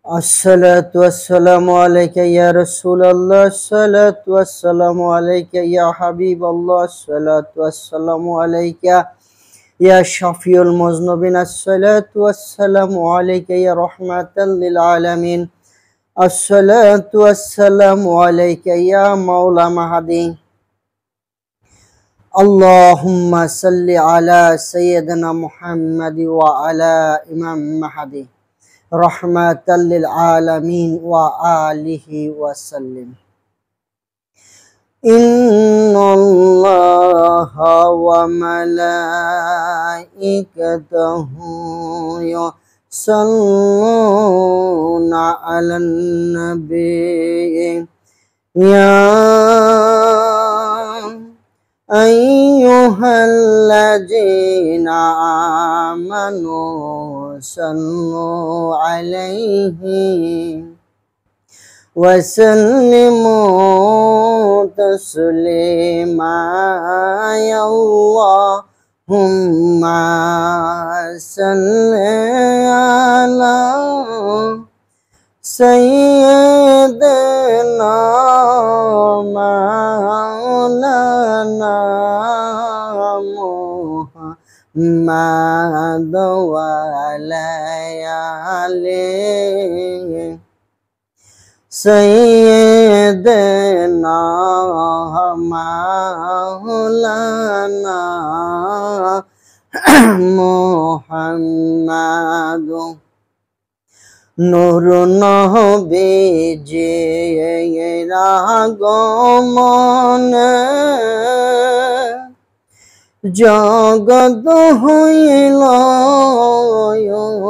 الصلاة والسلام عليك يا رسول الله. الصلاة والسلام عليك يا حبيب الله. الصلاة والسلام عليك يا شفيع المذنبين. الصلاة والسلام عليك يا رحمة للعالمين. الصلاة والسلام عليك يا مولى مهدي. اللهم صل على سيدنا محمد وعلى إمام مهدي رحمة للعالمين وآله وسلم. إن الله وملائكته يصلون على النبي يا أيها الذين آمنوا صلوا عليه وسلموا تسليما. يا اللهم صل على سيدنا مولانا محمد وعلى آله سيدنا مولانا محمد নূর নবীজির আগমনে জগৎ হইল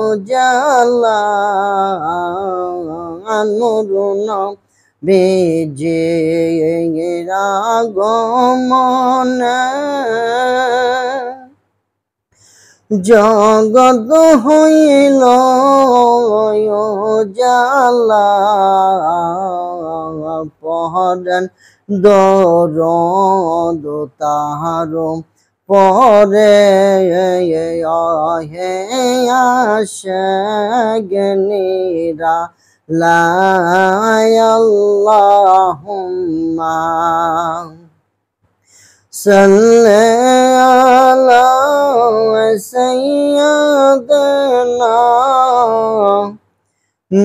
উজালা। নূর নবীজির আগমনে জগৎ হইল উজালা। পহরেন দরদ তাহার পরে হে আশিকরা লাই আল্লাহুম্মা সাল্লি আলা সাইয়্যিদিনা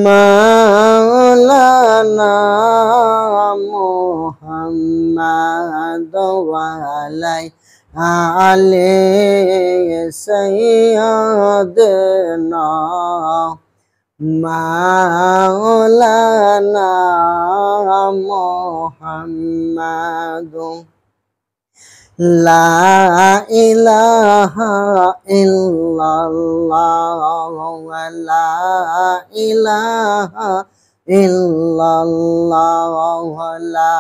মাওলানা মুহাম্মদ ওয়া আলা আলি সাইয়্যিদিনা মাওলানা মুহাম্মদ। লা ইলাহা ইল্লাল্লাহ লা ইলাহা ইল্লাল্লাহ লা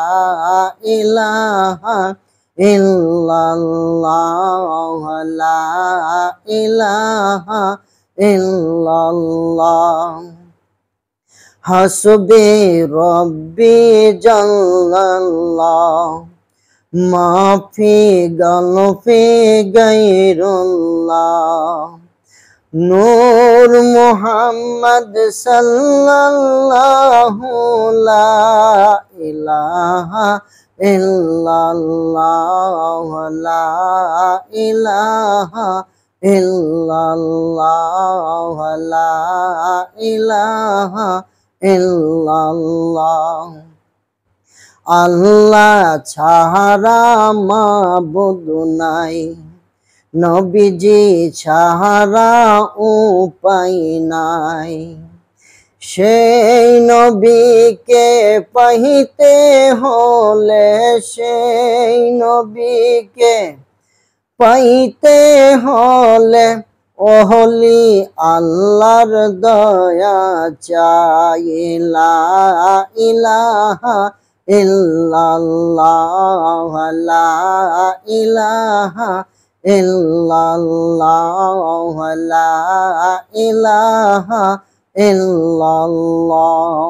ইলাহা ইল্লাল্লাহ লা ইলাহা ইল্লাল্লাহ। হাসবি রব্বি জাল্লাল্লাহ মাফি গলফি গায়রুল্লাহ। নূর মুহাম্মদ সাল্লাল্লাহু লা ইলাহা ইল্লাল্লাহ লা ইলাহা ইল্লাল্লাহ লা ইলাহা ইল্লাল্লাহ। আল্লাহ ছাড়া মাবুদ নাই, নবীজি ছাড়া উপায় নাই। সেই নবীকে পাইতে হলে, সেই নবীকে পাইতে হলে ওহলি আল্লাহর দয়া চাই। লা ইলাহা ইল্লাল্লাহ লা ইলাহা ইল্লাল্লাহ লা ইলাহা ইল্লাল্লাহ।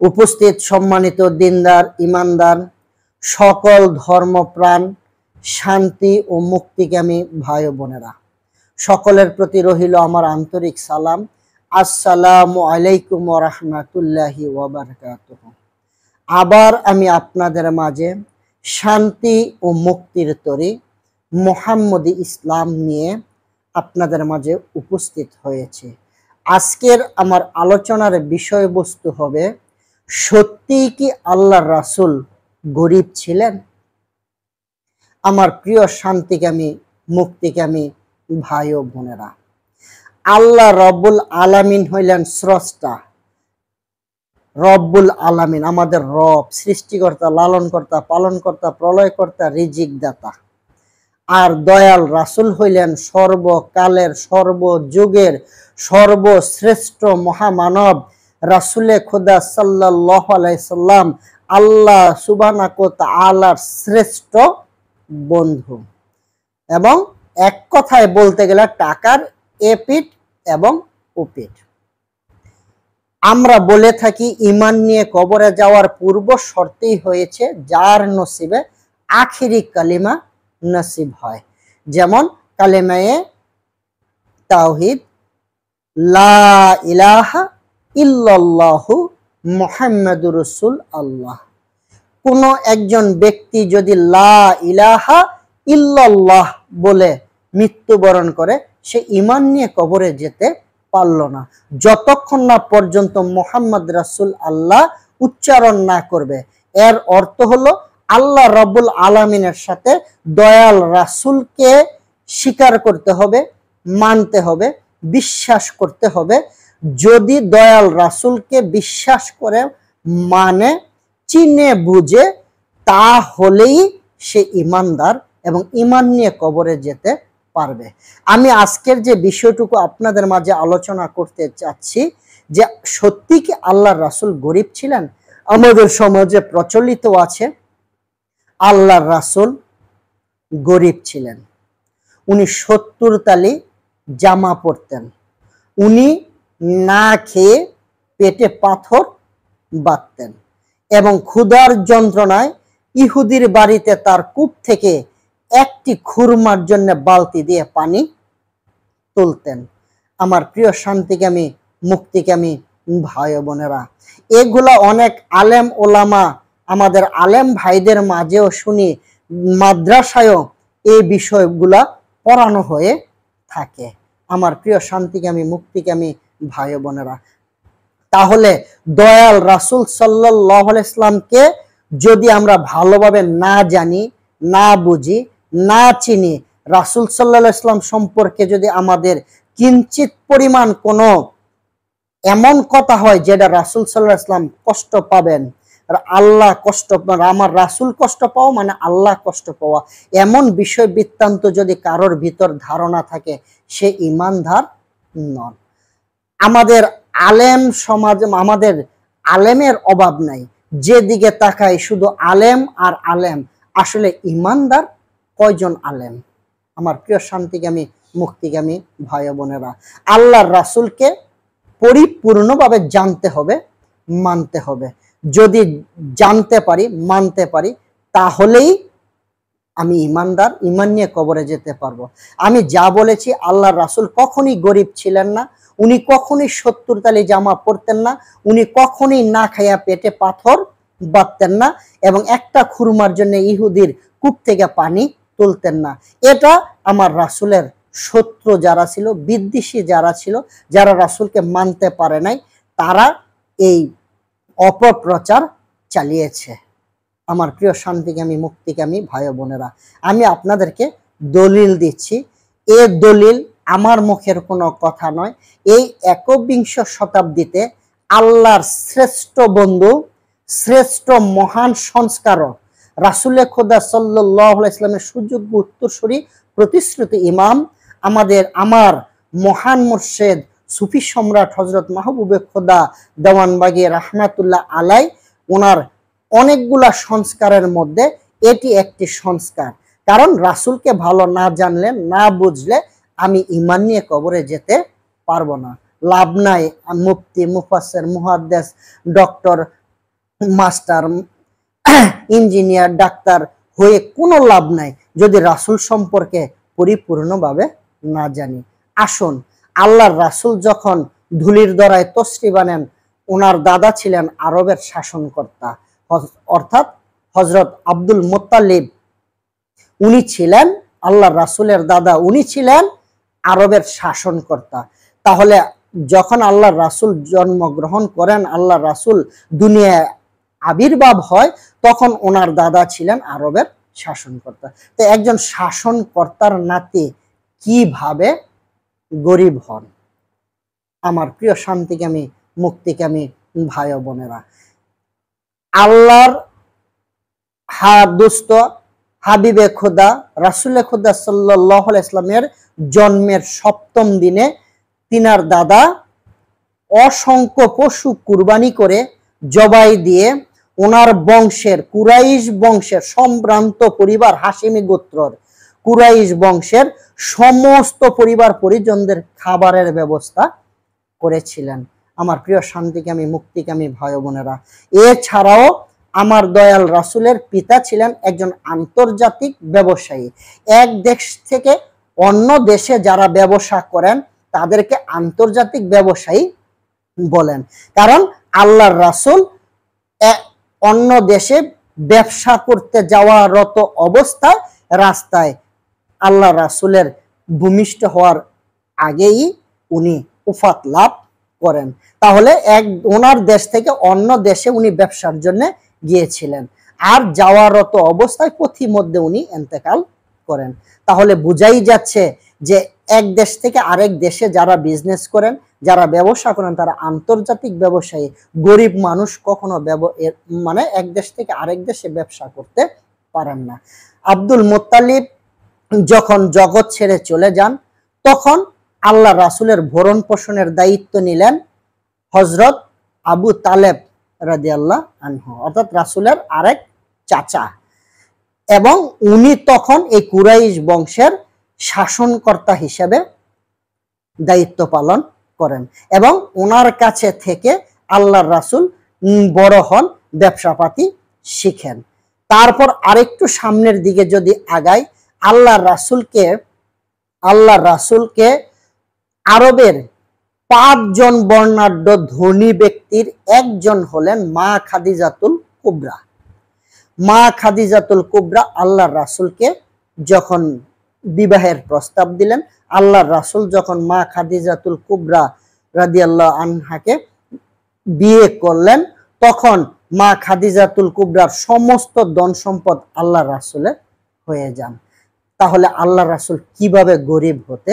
উপস্থিত সম্মানিত দিনদার ইমানদার সকল ধর্মপ্রাণ শান্তি ও মুক্তিকামী ভাই বোনেরা, সকলের প্রতি রহিল আমার আন্তরিক সালাম। আসসালামু আলাইকুম ওয়া রাহমাতুল্লাহি ওয়া বারাকাতুহু। আবার আমি আপনাদের মাঝে শান্তি ও মুক্তির তরী মুহাম্মদী ইসলাম নিয়ে আপনাদের মাঝে উপস্থিত হয়েছে। আজকের আমার আলোচনার বিষয়বস্তু হবে, সত্যিই কি আল্লাহর রাসূল গরিব ছিলেন? আমার প্রিয় শান্তিকামী মুক্তিকামী ভাই ও বোনেরা, আল্লাহ রব্বুল আলামিন হইলেন স্রষ্টা, রব্বুল আলামিন আমাদের রব, সৃষ্টিকর্তা, লালনকর্তা, পালনকর্তা, প্রলয়কর্তা, রিজিক দাতা। আর দয়াল রাসূল হইলেন সর্বকালের সর্বযুগের সর্বশ্রেষ্ঠ মহামানব, রাসূলে খোদা সাল্লাল্লাহু আলাইহি সাল্লাম, আল্লাহ সুবহানাহু ওয়া তাআলার শ্রেষ্ঠ বন্ধু। এবং এক কথায় বলতে গেলে টাকার এপিঠ এবং ওপিঠ। আমরা বলে থাকি ঈমান নিয়ে কবরে যাওয়ার পূর্ব শর্তেই হয়েছে যার নসিবে আখিরি কালিমা নসিব হয়। যেমন কালেমায়ে তাওহীদ, লা ইলাহা ইল্লাল্লাহু মুহাম্মাদুর রাসূলুল্লাহ। কোন একজন ব্যক্তি যদি লা ইলাহা ইল্লাল্লাহ বলে মৃত্যুবরণ করে, সে ঈমান নিয়ে কবরে যেতে পারল না, যতক্ষণ না পর্যন্ত মুহাম্মদ রাসূল আল্লাহ উচ্চারণ না করবে। এর অর্থ হলো আল্লাহ রব্বুল আলামিনের সাথে দয়াল রাসূলকে স্বীকার করতে হবে, মানতে হবে, বিশ্বাস করতে হবে। যদি দয়াল রাসূলকে বিশ্বাস করে, মানে, চিনে বুঝে, তাহলেই সে ঈমানদার এবং ঈমান নিয়ে কবরে যেতে পারবে। আমি আজকের যে বিষয়টুকু আপনাদের মাঝে আলোচনা করতে চাচ্ছি, যে সত্যি কি আল্লাহর রাসূল গরিব ছিলেন? আমাদের সমাজে প্রচলিত আছে আল্লাহর রাসূল গরিব ছিলেন। উনি 70 তালি জামা পরতেন। উনি না খেয়ে পেটে পাথর বাঁধতেন এবং ক্ষুধার যন্ত্রণায় ইহুদির বাড়িতে তার কূপ থেকে একটি খুরমার জন্য বালতি দিয়ে পানি তুলতেন। আমার প্রিয় শান্তিকামী মুক্তিকামী ভাই বোনেরা, এগুলা অনেক আলেম ওলামা, আমাদের আলেম ভাইদের মাঝেও শুনি, মাদ্রাসায়ও এই বিষয়গুলা পড়ানো হয়ে থাকে। আমার প্রিয় শান্তিকামী মুক্তিকামী ভাই বোনেরা, তাহলে দয়াল রাসূল সাল্লাল্লাহু আলাইহি ওয়াসাল্লামকে যদি আমরা ভালোভাবে না জানি, না বুঝি, না চিনি, রাসূল সাল্লাল্লাহু আলাইহি ওয়াসাল্লাম সম্পর্কে যদি আমাদের কিঞ্চিত পরিমাণ কোনো এমন কথা হয় যেটা রাসূল সাল্লাল্লাহু আলাইহি ওয়াসাল্লাম কষ্ট পাবেন, আর আল্লাহ কষ্ট পাবেন, আমার রাসূল কষ্ট পাওয়া মানে আল্লাহ কষ্ট পাওয়া, এমন বিষয় বৃত্তান্ত যদি কারোর ভিতর ধারণা থাকে, সে ঈমানদার নন। আমাদের আলেম সমাজে আমাদের আলেমের অভাব নাই, যেদিকে তাকাই শুধু আলেম আর আলেম। আসলে ঈমানদার কয়জন আলেম? আমার প্রিয় শান্তিকামী মুক্তিকামী ভাই বোনেরা, আল্লাহর রাসূলকে পরিপূর্ণভাবে জানতে হবে, মানতে হবে। যদি জানতে পারি, মানতে পারি, তাহলেই আমি ঈমানদার, ঈমান নিয়ে কবরে যেতে পারবো। আমি যা বলেছি, আল্লাহর রাসূল কখনই গরিব ছিলেন না, উনি কখনই 70 তালি জামা পরতেন না, উনি কখনই না খাইয়া পেটে পাথর বাঁধতেন না, এবং একটা খুরমার জন্য ইহুদির কূপ থেকে পানি তুলতেন না। এটা আমার রাসূলের শত্রু যারা ছিল, বিদ্বেষী যারা ছিল, যারা রাসূলকে মানতে পারে নাই, তারা এই অপপ্রচার চালিয়েছে। আমার প্রিয় শান্তিকামী মুক্তিকামী ভাই বোনেরা, আমি আপনাদেরকে দলিল দিচ্ছি। এ দলিল আমার মুখের কোনো কথা নয়। এই একবিংশ শতাব্দীতে আল্লাহর শ্রেষ্ঠ বন্ধু, শ্রেষ্ঠ মহান সংস্কারক, রাসূলে খোদা সাল্লাল্লাহু আলাইহি ওয়াসাল্লামের সুযোগ্য উত্তরসূরি, প্রতিশ্রুত ইমাম, আমার মহান মুর্শিদ সুফি সম্রাট হযরত মাহবুবে খোদা দেওয়ানবাগী রাহমাতুল্লাহ আলাই, ওনার অনেকগুলা সংস্কারের মধ্যে এটি একটি সংস্কার। কারণ রাসূলকে ভালো না জানলে, না বুঝলে আমি ঈমান নিয়ে কবরে যেতে পারবো না। লাভ নাই মুফতি, মুফাসসির, মুহাদ্দিস, ডক্টর, মাস্টার, ইঞ্জিনিয়ার, ডাক্তার হয়ে কোনো লাভ নাই যদি রাসূল সম্পর্কে পরিপূর্ণভাবে না জানি। আসুন, আল্লাহর রাসূল যখন ধুলির দ্বারায় তসরিবা নেন। ওনার দাদা ছিলেন আরবের শাসনকর্তা, অর্থাৎ হযরত আব্দুল মুত্তালিব। উনি ছিলেন আল্লাহ রাসূলের দাদা, উনি ছিলেন আরবের শাসনকর্তা। তাহলে যখন আল্লাহ রাসূল জন্মগ্রহণ করেন, আল্লাহ রাসূল দুনিয়ায় আবির্ভাব হয়, তখন ওনার দাদা ছিলেন আরবের শাসনকর্তা। তো একজন শাসনকর্তার নাতি কিভাবে গরিব হন? আমার প্রিয় শান্তিকামী মুক্তিকামী ভাই ও বোনেরা, আল্লাহর দোস্ত হাবিবে খোদা রাসূলে খোদা সাল্লাল্লাহু আলাইহি ওয়াসাল্লামের জন্মের 7ম দিনে তিনার দাদা অসংখ্য পশু কুরবানি করে জবাই দিয়ে ওনার বংশের কুরাইশ বংশের সম্ভ্রান্ত পরিবার, হাশিমি গোত্রর কুরাইশ বংশের সমস্ত পরিবার পরিজনদের খাবারের ব্যবস্থা করেছিলেন। আমার প্রিয় শান্তিকামী মুক্তিকামী ভাই বোনেরা, এছাড়াও আমার দয়াল রাসূলের পিতা ছিলেন একজন আন্তর্জাতিক ব্যবসায়ী। এক দেশ থেকে অন্য দেশে যারা ব্যবসা করেন তাদেরকে আন্তর্জাতিক ব্যবসায়ী বলেন, কারণ আল্লাহর রাসূল অন্য দেশে ব্যবসা করতে যাওয়ারত অবস্থায় রাস্তায় আল্লাহ রাসূলের ভূমিষ্ঠ হওয়ার আগেই উনি ওফাত লাভ করেন। তাহলে ওনার দেশ থেকে অন্য দেশে উনি ব্যবসার জন্য গিয়েছিলেন, আর যাওয়ারত অবস্থায় পথিমধ্যে উনি ইন্তেকাল করেন। তাহলে বোঝাই যাচ্ছে যে এক দেশ থেকে আরেক দেশে যারা বিজনেস করেন, যারা ব্যবসা করেন, তারা আন্তর্জাতিক ব্যবসায়ী। গরিব মানুষ কখনো মানে এক দেশ থেকে আরেক দেশে ব্যবসা করতে পারেন না। আব্দুল মুত্তালিব যখন জগৎ ছেড়ে চলে যান, তখন আল্লাহ রাসূলের ভরণ পোষণের দায়িত্ব নিলেন হযরত আবু তালেব রাদিয়াল্লাহু আনহু, অর্থাৎ রাসূলের আরেক চাচা, এবং উনি তখন এই কুরাইশ বংশের শাসনকর্তা হিসেবে দায়িত্ব পালন করেন, এবং ওনার কাছে থেকে আল্লাহর রাসূল বড় হন, ব্যবসাপাতি শিখেন। তারপর আরেকটু সামনের দিকে যদি আগাই, আল্লাহর রাসূলকে আরবের 5 জন বর্ণাঢ্য ধনী ব্যক্তির একজন হলেন মা খাদিজাতুল কুবরা। মা খাদিজাতুল কুবরা আল্লাহর রাসূলকে যখন বিবাহের প্রস্তাব দিলেন, আল্লাহর রাসূল যখন মা খাদিজাতুল কুবরা রাদিয়াল্লাহু আনহাকে বিয়ে করলেন, তখন মা খাদিজাতুল কুবরার সমস্ত ধন সম্পদ আল্লাহর রাসূলের হয়ে যান। তাহলে আল্লাহর রাসূল কিভাবে গরিব হতে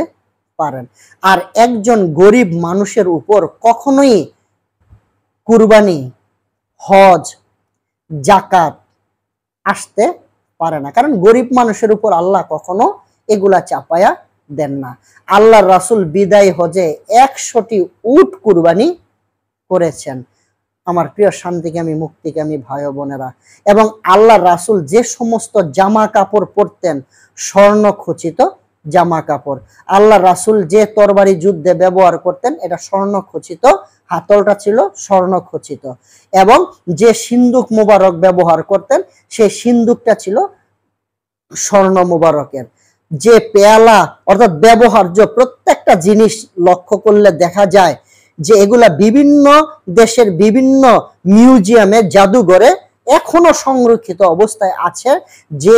পারেন? আর একজন গরিব মানুষের উপর কখনোই কুরবানি, হজ, যাকাত আসতে পারে না, কারণ গরিব মানুষের উপর আল্লাহ কখনো এগুলা চাপায়া দেন না। আল্লাহর রাসূল বিদায় হজে 100টি উট কুরবানি করেছেন। আমার প্রিয় শান্তিকামী মুক্তিকামী ভাই ও বোনেরা, এবং আল্লাহর রাসূল যে সমস্ত জামা কাপড় পরতেন, স্বর্ণ খচিত জামা কাপড়। আল্লাহর রাসূল যে তরবারি যুদ্ধে ব্যবহার করতেন, এটা স্বর্ণ খচিত, হাতলটা ছিল স্বর্ণ খচিত, এবং যে সিন্দুক মুবারক ব্যবহার করতেন, সেই সিন্দুকটা ছিল স্বর্ণ মুবারকের। যে পেয়ালা, অর্থাৎ ব্যবহার্য প্রত্যেকটা জিনিস লক্ষ্য করলে দেখা যায় যে এগুলা বিভিন্ন দেশের বিভিন্ন মিউজিয়ামে, জাদুঘরে এখনো সংরক্ষিত অবস্থায় আছে। যে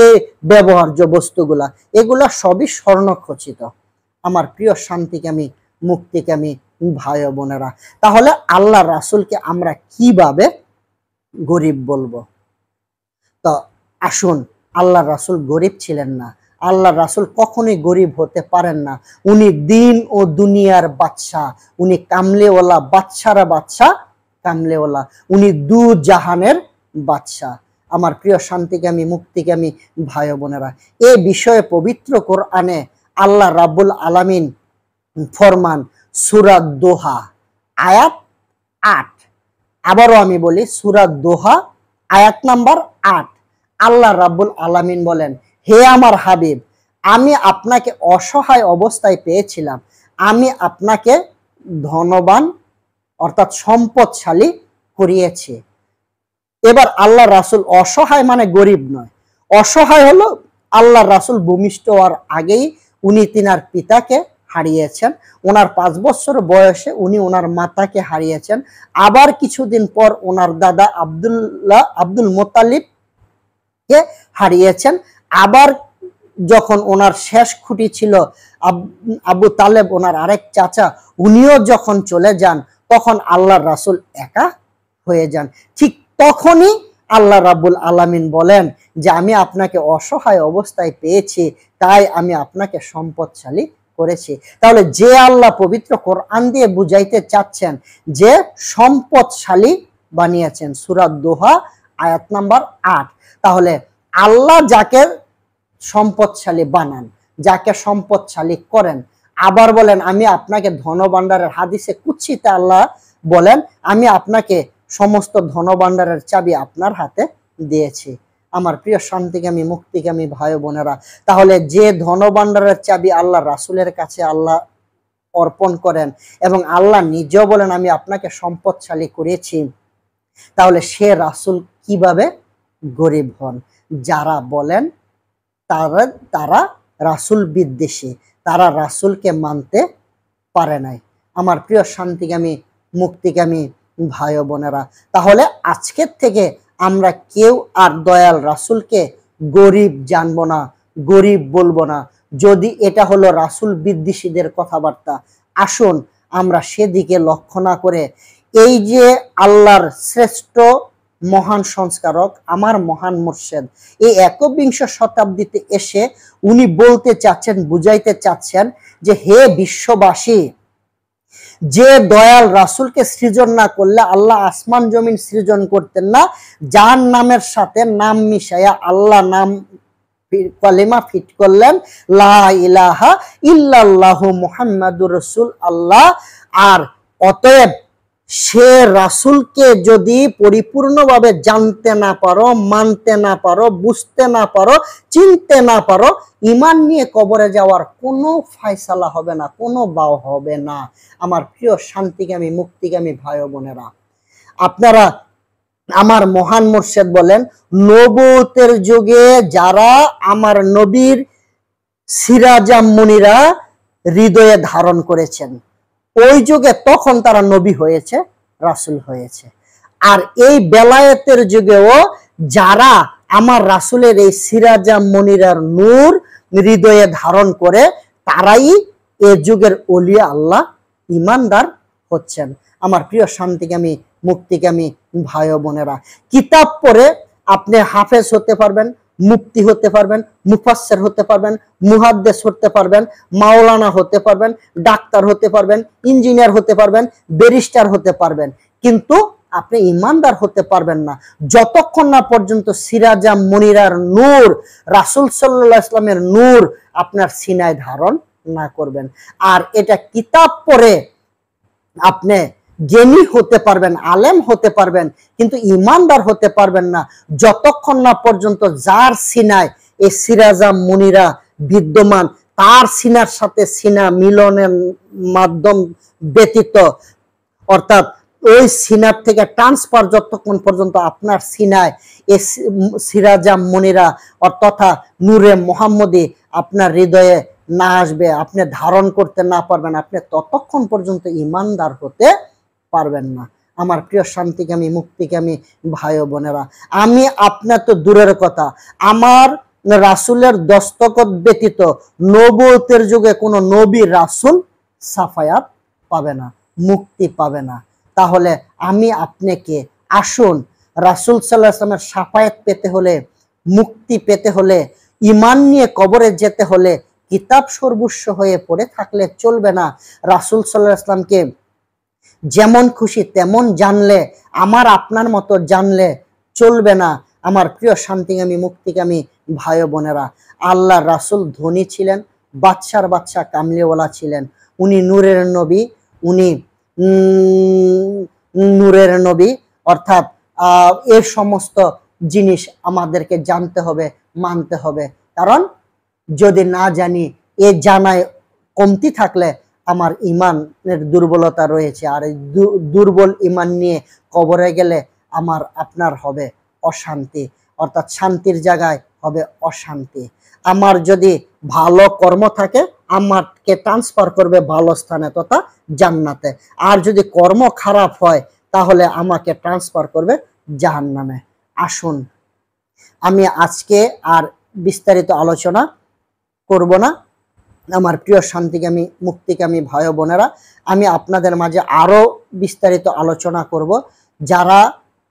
ব্যবহার্য বস্তুগুলা, এগুলা সবই স্বর্ণ খচিত। আমার প্রিয় শান্তিকামী মুক্তিকামী ভাই ও বোনেরা, তাহলে আল্লাহ রাসূলকে আমরা কিভাবে গরিব বলবো? তো আসুন, আল্লাহ রাসূল গরিব ছিলেন না, আল্লাহ রাসূল কখনোই গরিব হতে পারেন না। উনি দিন ও দুনিয়ার বাদশা, উনি কামলেওয়ালা, বাদশারা বাদশা, কামলেওয়ালা, উনি দু জাহানের বাদশা। আমার প্রিয় শান্তিকামী মুক্তিকামী ভাই বোনেরা, এই বিষয়ে পবিত্র কোরআনে আল্লাহ রাব্বুল আলামিন ফরমান, সূরা দোহা আয়াত 8। আবারও আমি বলি, সূরা দোহা আয়াত নাম্বার 8। আল্লাহ রাব্বুল আলামিন বলেন, হে আমার হাবিব, আমি আপনাকে অসহায় অবস্থায় পেয়েছিলাম, আমি আপনাকে ধনবান অর্থাৎ সম্পদশালী করিয়েছি। এবার আল্লাহ রাসূল অসহায় মানে গরিব নয়, অসহায় হলো আল্লাহ রাসূল ভূমিষ্ঠ হওয়ার আগেই উনি তিনার পিতাকে হারিয়েছেন। ওনার 5 বছর বয়সে উনি ওনার মাতাকে হারিয়েছেন। আবার কিছুদিন পর ওনার দাদা আব্দুল মোত্তালিবকে হারিয়েছেন। আবার যখন ওনার শেষ খুঁটি ছিল আবু তালেব, ওনার আরেক চাচা, উনিও যখন চলে যান, তখন আল্লাহর রাসূল একা হয়ে যান। ঠিক তখনই আল্লাহ রাব্বুল আলামিন বলেন যে আমি আপনাকে অসহায় অবস্থায় পেয়েছি, তাই আমি আপনাকে সম্পদশালী করেছি। তাহলে যে আল্লাহ পবিত্র কোরআন দিয়ে বুঝাইতে চাচ্ছেন যে সম্পদশালী বানিয়েছেন, সূরা দোহা আয়াত নাম্বার 8। তাহলে আল্লাহ যাকে সম্পদশালী বানান, যাকে সম্পদশালী করেন, আবার বলেন আমি আপনাকে ধনভাণ্ডারের, হাদিসে কুদসিতে আল্লাহ বলেন আমি আপনাকে সমস্ত ধনভাণ্ডারের চাবি আপনার হাতে দিয়েছি। আমার প্রিয় শান্তিকামী মুক্তিকামী ভাই বোনেরা, তাহলে যে ধনভাণ্ডারের চাবি আল্লাহ রাসূলের কাছে আল্লাহ অর্পণ করেন এবং আল্লাহ নিজেও বলেন আমি আপনাকে সম্পদশালী করেছি, তাহলে সে রাসূল কিভাবে গরিব হন? যারা বলেন তারা রাসূল বিদ্বেষী, তারা রাসূলকে মানতে পারে নাই। আমার প্রিয় শান্তিকামী মুক্তিকামী ভাই বোনেরা, তাহলে আজকের থেকে আমরা কেউ আর দয়াল রাসূলকে গরিব জানবো না, গরিব বলবো না। যদি এটা হলো রাসূল বিদ্বেষীদের কথাবার্তা, আসুন আমরা সেদিকে লক্ষ্য না করে এই যে আল্লাহর শ্রেষ্ঠ মহান সংস্কারক, আমার মহান মুর্শিদ, এই 21 শতাব্দীতে এসে উনি বলতে চাচ্ছেন, বুঝাইতে চাচ্ছেন যে হে বিশ্ববাসী, যে দয়াল রাসূলকে সৃজন না করলে আল্লাহ আসমান জমিন সৃজন করতেন না। যার নামের সাথে নাম মিশাইয়া আল্লাহ নাম কালিমা ফিট করলেন, লা ইলাহা ইল্লাল্লাহু মুহাম্মাদুর রাসূলুল্লাহ। আর অতএব সে রাসূলকে যদি পরিপূর্ণভাবে জানতে না পারো, মানতে না পারো, বুঝতে না পারো, চিনতে না পারো, ঈমান নিয়ে কবরে যাওয়ার কোনো ফয়সালা হবে না, কোনো বাও হবে না। আমার প্রিয় শান্তিকামী মুক্তিকামী ভাই বোনেরা, আপনারা, আমার মহান মুর্শিদ বলেন নবুয়তের যুগে যারা আমার নবীর সিরাজাম মুনিরা হৃদয়ে ধারণ করেছেন, ওই যুগে তখন তারা নবী হয়েছে, রাসূল হয়েছে। আর এই বেলায়েতের যুগেও যারা আমার রাসূলের এই সিরাজাম মুনিরার নূর হৃদয়ে ধারণ করে, তারাই এ যুগের ওলিয়া আল্লাহ ঈমানদার হচ্ছেন। আমার প্রিয় শান্তিকামী মুক্তিকামী ভাই বোনেরা, কিতাব পড়ে আপনি হাফেজ হতে পারবেন, মুফতি হতে পারবেন, মুফাসসির হতে পারবেন, মুহাদ্দিস হতে পারবেন, মাওলানা হতে পারবেন, ডাক্তার হতে পারবেন, ইঞ্জিনিয়ার হতে পারবেন, ব্যারিস্টার হতে পারবেন, কিন্তু আপনি ঈমানদার হতে পারবেন না যতক্ষণ না পর্যন্ত সিরাজাম মুনিরার নূর, রাসূল সাল্লাল্লাহু আলাইহি ওয়াসাল্লামের নূর আপনার সিনায় ধারণ না করবেন। আর এটা কিতাব পড়ে আপনি জ্ঞানী হতে পারবেন, আলেম হতে পারবেন, কিন্তু ঈমানদার হতে পারবেন না যতক্ষণ না পর্যন্ত যার সিনায় এই সিরাজাম মুনিরা বিদ্যমান, তার সিনার সাথে সিনা মিলনের মাধ্যম ব্যতীত, অর্থাৎ ওই সিনার থেকে ট্রান্সফার যতক্ষণ পর্যন্ত আপনার সিনায় এই সিরাজাম মুনিরা তথা নূরে মুহাম্মদী আপনার হৃদয়ে না আসবে, আপনি ধারণ করতে না পারবেন, আপনি ততক্ষণ পর্যন্ত ঈমানদার হতে পারবেন না। আমার প্রিয় শান্তিকামী মুক্তিকামী ভাই বোনেরা, আমি আপনার তো দূরের কথা, আমার রাসূলের দস্তখত ব্যতীত নবুয়তের যুগে কোনো নবী রাসূল সাফায়াত পাবে না, মুক্তি পাবে না। তাহলে আমি আপনাকে, আসুন রাসূল সাল্লাল্লাহু আলাইহি ওয়াসাল্লামের সাফায়াত পেতে হলে, মুক্তি পেতে হলে, ঈমান নিয়ে কবরে যেতে হলে কিতাব সর্বস্ব হয়ে পড়ে থাকলে চলবে না। রাসূল সাল্লাল্লাহু আলাইহি ওয়াসাল্লামকে যেমন খুশি তেমন জানলে, আমার আপনার মতো জানলে চলবে না। আমার প্রিয় শান্তিকামী মুক্তিকামী ভাই বোনেরা, আল্লাহর রাসূল ধনী ছিলেন, বাদশার বাদশা কামলিওয়ালা ছিলেন, উনি নূরের নবী, উনি নূরের নবী, অর্থাৎ এর সমস্ত জিনিস আমাদেরকে জানতে হবে, মানতে হবে। কারণ যদি না জানি, এ জানায় কমতি থাকলে আমার ঈমানের দুর্বলতা রয়েছে, আর এই দুর্বল ঈমান নিয়ে কবরে গেলে আমার আপনার হবে অশান্তি, অর্থাৎ শান্তির জায়গায় হবে অশান্তি। আমার যদি ভালো কর্ম থাকে আমাকে ট্রান্সফার করবে ভালো স্থানে তথা জান্নাতে, আর যদি কর্ম খারাপ হয় তাহলে আমাকে ট্রান্সফার করবে জাহান্নামে। আসুন, আমি আজকে আর বিস্তারিত আলোচনা করব না। আমার প্রিয় শান্তিকামী মুক্তিকামী ভাই বোনেরা, আমি আপনাদের মাঝে আরো বিস্তারিত আলোচনা করব। যারা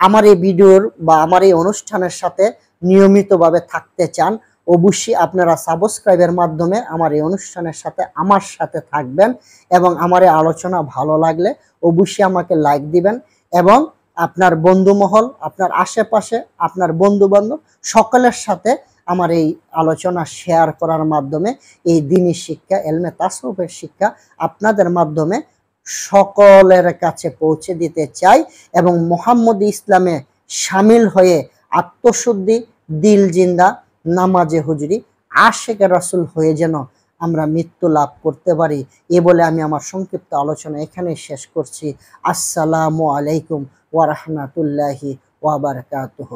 আমার এই ভিডিওর বা আমার এই অনুষ্ঠানের সাথে নিয়মিতভাবে থাকতে চান, অবশ্যই আপনারা সাবস্ক্রাইবের মাধ্যমে আমার এই অনুষ্ঠানের সাথে আমার সাথে থাকবেন, এবং আমার এই আলোচনা ভালো লাগলে অবশ্যই আমাকে লাইক দিবেন, এবং আপনার বন্ধুমহল, আপনার আশেপাশে আপনার বন্ধু বান্ধব সকলের সাথে আমার এই আলোচনা শেয়ার করার মাধ্যমে এই দ্বীনি শিক্ষা, এলমে তাসাউফের শিক্ষা আপনাদের মাধ্যমে সকলের কাছে পৌঁছে দিতে চাই, এবং মুহাম্মদী ইসলামে শামিল হয়ে আত্মশুদ্ধি, দিল জিন্দা, নামাজে হুজুরি, আশিকে রাসূল হয়ে যেন আমরা মৃত্যু লাভ করতে পারি। এ বলে আমি আমার সংক্ষিপ্ত আলোচনা এখানেই শেষ করছি। আসসালামু আলাইকুম ওয়া রাহমাতুল্লাহি ওয়া বারাকাতুহু।